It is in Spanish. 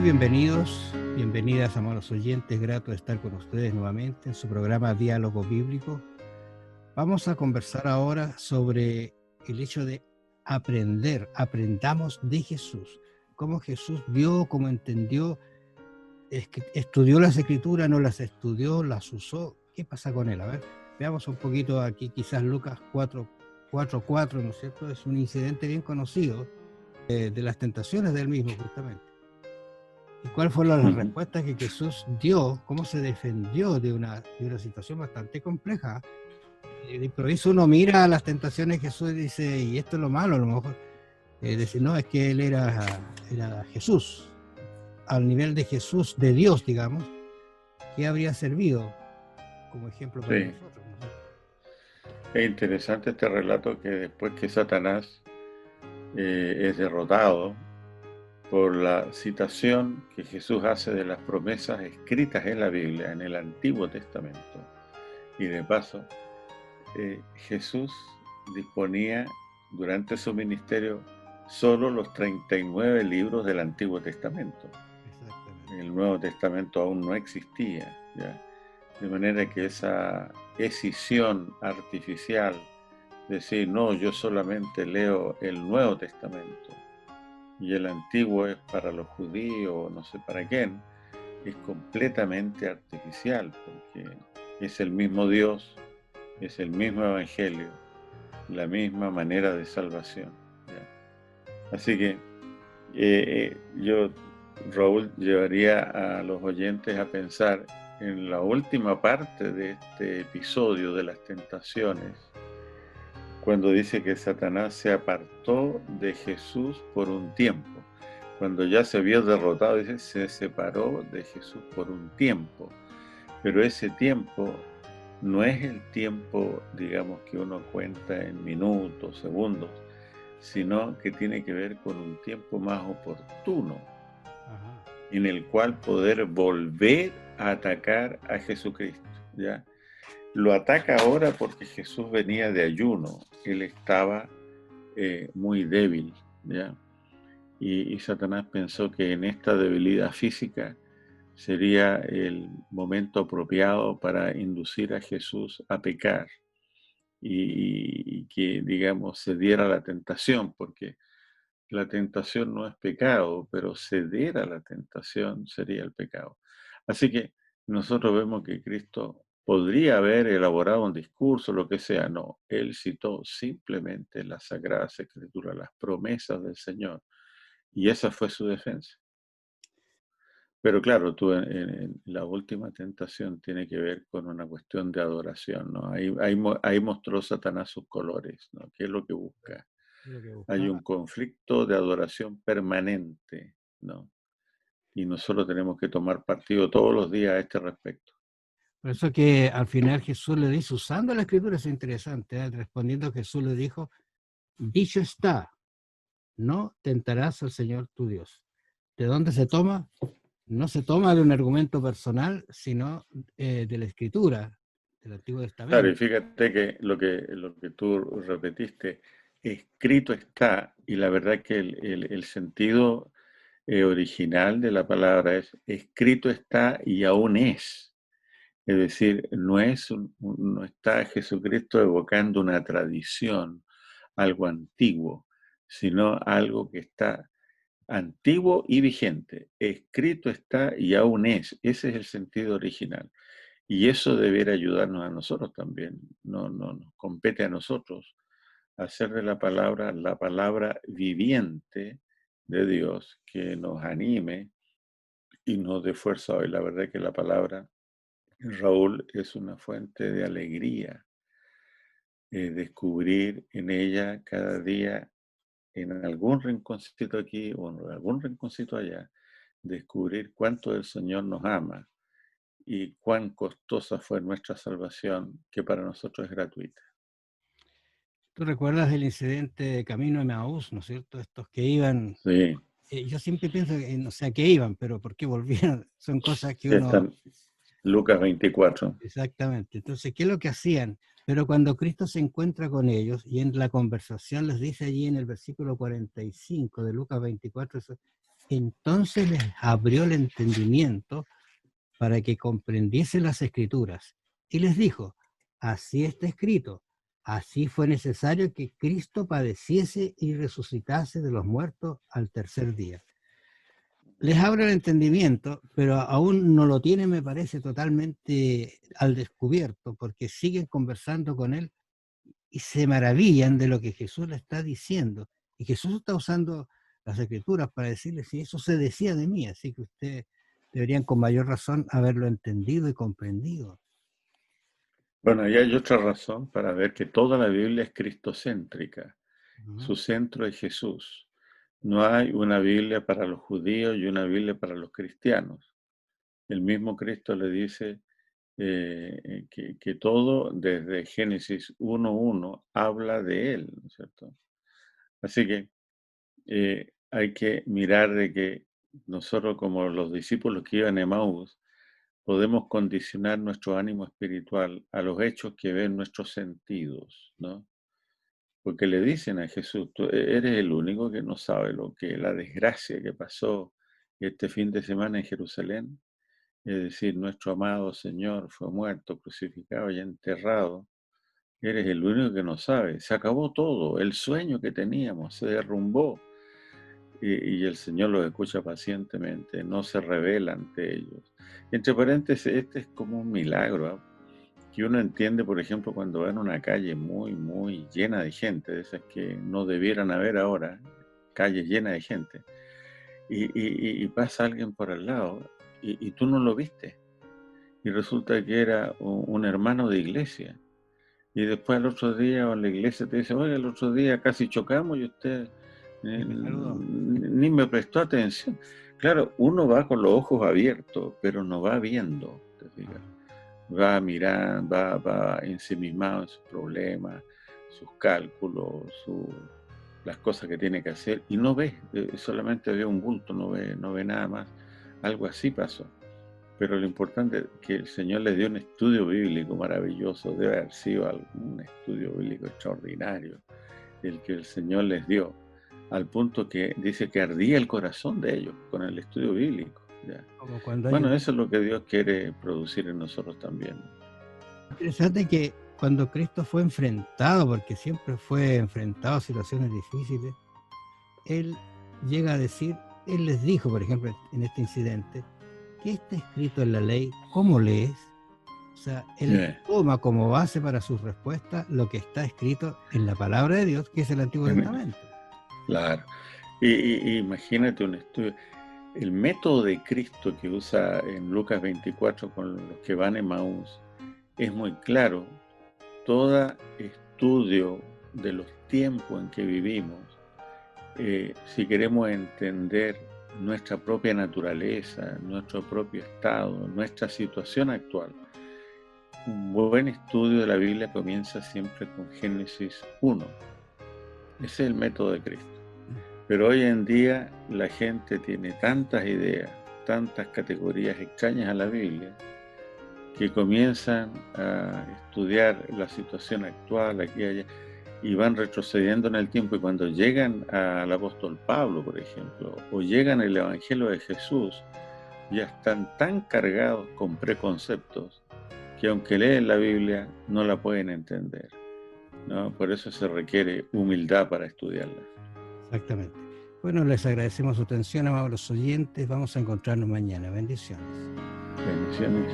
bienvenidos, bienvenidas, amados oyentes, grato de estar con ustedes nuevamente en su programa Diálogo Bíblico. Vamos a conversar ahora sobre el hecho de aprendamos de Jesús, cómo Jesús vio, cómo entendió, estudió las Escrituras, no las estudió, las usó. ¿Qué pasa con él? A ver, veamos un poquito aquí, quizás Lucas 4:4, ¿no es cierto? Es un incidente bien conocido de las tentaciones del mismo, justamente. ¿Y cuál fue la respuesta que Jesús dio? ¿Cómo se defendió de una situación bastante compleja? De improviso uno mira a las tentaciones de Jesús y dice, y esto es lo malo, a lo mejor. Decir, no, es que él era Jesús, al nivel de Jesús, de Dios, digamos, ¿qué habría servido como ejemplo para nosotros? ¿No? Es interesante este relato que después que Satanás es derrotado por la citación que Jesús hace de las promesas escritas en la Biblia, en el Antiguo Testamento. Y de paso, Jesús disponía durante su ministerio solo los 39 libros del Antiguo Testamento. El Nuevo Testamento aún no existía, ¿ya? De manera que esa escisión artificial, decir, no, yo solamente leo el Nuevo Testamento y el Antiguo es para los judíos, no sé para quién, es completamente artificial, porque es el mismo Dios, es el mismo Evangelio, la misma manera de salvación, ¿ya? Así que yo, Raúl, llevaría a los oyentes a pensar en la última parte de este episodio de las tentaciones, cuando dice que Satanás se apartó de Jesús por un tiempo. Cuando ya se vio derrotado, dice, se separó de Jesús por un tiempo. Pero ese tiempo no es el tiempo, digamos, que uno cuenta en minutos, segundos, sino que tiene que ver con un tiempo más oportuno, en el cual poder volver a atacar a Jesucristo, ¿ya? Lo ataca ahora porque Jesús venía de ayuno, él estaba muy débil, ¿ya? Y Satanás pensó que en esta debilidad física sería el momento apropiado para inducir a Jesús a pecar y que, digamos, cediera a la tentación, porque la tentación no es pecado, pero ceder a la tentación sería el pecado. Así que nosotros vemos que Cristo podría haber elaborado un discurso, lo que sea. No, él citó simplemente las Sagradas Escrituras, las promesas del Señor, y esa fue su defensa. Pero claro, tú en la última tentación tiene que ver con una cuestión de adoración, ¿no? Ahí mostró Satanás sus colores, ¿no? ¿Qué es lo que busca? Hay un conflicto de adoración permanente, ¿no? Y nosotros tenemos que tomar partido todos los días a este respecto. Por eso que al final Jesús le dice, usando la Escritura, es interesante, respondiendo Jesús le dijo, dicho está, no tentarás al Señor tu Dios. ¿De dónde se toma? No se toma de un argumento personal, sino de la Escritura, del Antiguo Testamento. Claro, y fíjate que lo que tú repetiste, escrito está, y la verdad que el sentido original de la palabra es escrito está y aún es. Es decir, no está Jesucristo evocando una tradición, algo antiguo, sino algo que está antiguo y vigente. Escrito está y aún es. Ese es el sentido original. Y eso debiera ayudarnos a nosotros también. No nos compete a nosotros hacer de la palabra viviente de Dios que nos anime y nos dé fuerza hoy. La verdad es que la palabra, Raúl, es una fuente de alegría, descubrir en ella cada día, en algún rinconcito aquí o en algún rinconcito allá, descubrir cuánto el Señor nos ama y cuán costosa fue nuestra salvación, que para nosotros es gratuita. Tú recuerdas el incidente de camino a Emaús, ¿no es cierto? Estos que iban... Sí. Yo siempre pienso que, no sé a qué iban, pero ¿por qué volvían? Son cosas que uno... Está Lucas 24. Exactamente. Entonces, ¿qué es lo que hacían? Pero cuando Cristo se encuentra con ellos y en la conversación les dice allí en el versículo 45 de Lucas 24, Entonces les abrió el entendimiento para que comprendiesen las Escrituras. Y les dijo, así está escrito, así fue necesario que Cristo padeciese y resucitase de los muertos al tercer día. Les abre el entendimiento, pero aún no lo tienen, me parece, totalmente al descubierto, porque siguen conversando con él y se maravillan de lo que Jesús le está diciendo. Y Jesús está usando las Escrituras para decirles, si eso se decía de mí, así que ustedes deberían con mayor razón haberlo entendido y comprendido. Bueno, y hay otra razón para ver que toda la Biblia es cristocéntrica. Uh-huh. Su centro es Jesús. No hay una Biblia para los judíos y una Biblia para los cristianos. El mismo Cristo le dice que todo desde Génesis 1:1 habla de Él, ¿no es cierto? Así que hay que mirar de que nosotros, como los discípulos que iban a Emaús, podemos condicionar nuestro ánimo espiritual a los hechos que ven nuestros sentidos, ¿no? Porque le dicen a Jesús, tú eres el único que no sabe lo que la desgracia que pasó este fin de semana en Jerusalén. Es decir, nuestro amado Señor fue muerto, crucificado y enterrado. Eres el único que no sabe. Se acabó todo. El sueño que teníamos se derrumbó. Y el Señor los escucha pacientemente, no se revela ante ellos. Entre paréntesis, este es como un milagro, ¿ah? Que uno entiende, por ejemplo, cuando va en una calle muy, muy llena de gente, de esas que no debieran haber ahora, calles llenas de gente, y pasa alguien por al lado y tú no lo viste. Y resulta que era un hermano de iglesia. Y después al otro día en la iglesia te dice, oye, el otro día casi chocamos y usted ni me prestó atención. Claro, uno va con los ojos abiertos, pero no va viendo, te fijas. Va a mirar, va ensimismado en sus problemas, sus cálculos, las cosas que tiene que hacer, y no ve, solamente ve un bulto, no ve nada más. Algo así pasó. Pero lo importante es que el Señor les dio un estudio bíblico maravilloso, debe haber sido un estudio bíblico extraordinario, el que el Señor les dio, al punto que dice que ardía el corazón de ellos con el estudio bíblico. ¿Ya? Como cuando Bueno, eso es lo que Dios quiere producir en nosotros también. Interesante que cuando Cristo fue enfrentado, porque siempre fue enfrentado a situaciones difíciles, Él llega a decir, Él les dijo, por ejemplo, en este incidente, ¿qué está escrito en la ley? ¿Cómo lees? O sea, Él toma como base para sus respuestas lo que está escrito en la palabra de Dios, que es el Antiguo Testamento. Claro. Y imagínate un estudio. El método de Cristo que usa en Lucas 24 con los que van a Emaús es muy claro. Todo estudio de los tiempos en que vivimos, si queremos entender nuestra propia naturaleza, nuestro propio estado, nuestra situación actual, un buen estudio de la Biblia comienza siempre con Génesis 1. Ese es el método de Cristo. Pero hoy en día la gente tiene tantas ideas, tantas categorías extrañas a la Biblia, que comienzan a estudiar la situación actual, aquí y allá, y van retrocediendo en el tiempo. Y cuando llegan al apóstol Pablo, por ejemplo, o llegan al Evangelio de Jesús, ya están tan cargados con preconceptos que aunque leen la Biblia, no la pueden entender, ¿no? Por eso se requiere humildad para estudiarla. Exactamente. Bueno, les agradecemos su atención, amables oyentes. Vamos a encontrarnos mañana. Bendiciones. Bendiciones.